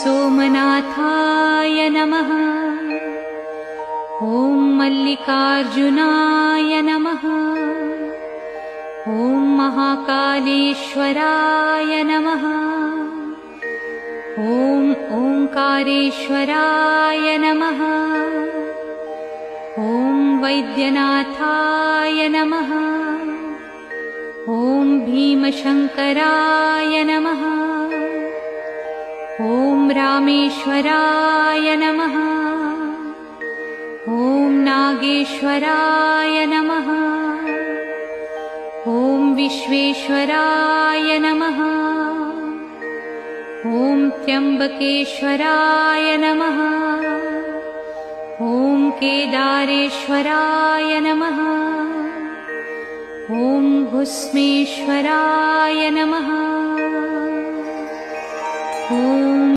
सोमनाथाय नमः। ॐ मल्लिकार्जुनाय नमः। ॐ महाकालेश्वराय नमः। ॐ ओंकारेश्वराय नमः। ॐ वैद्यनाथाय नमः। ॐ भीमशंकराय नमः। ॐ रामेश्वराय नमः। ॐ नागेश्वराय नमः। ॐ विश्वेश्वराय नमः। ॐ त्र्यंबकेश्वराय नमः। ॐ केदारेश्वराय नमः। ॐ भुस्मेश्वराय नमः। ॐ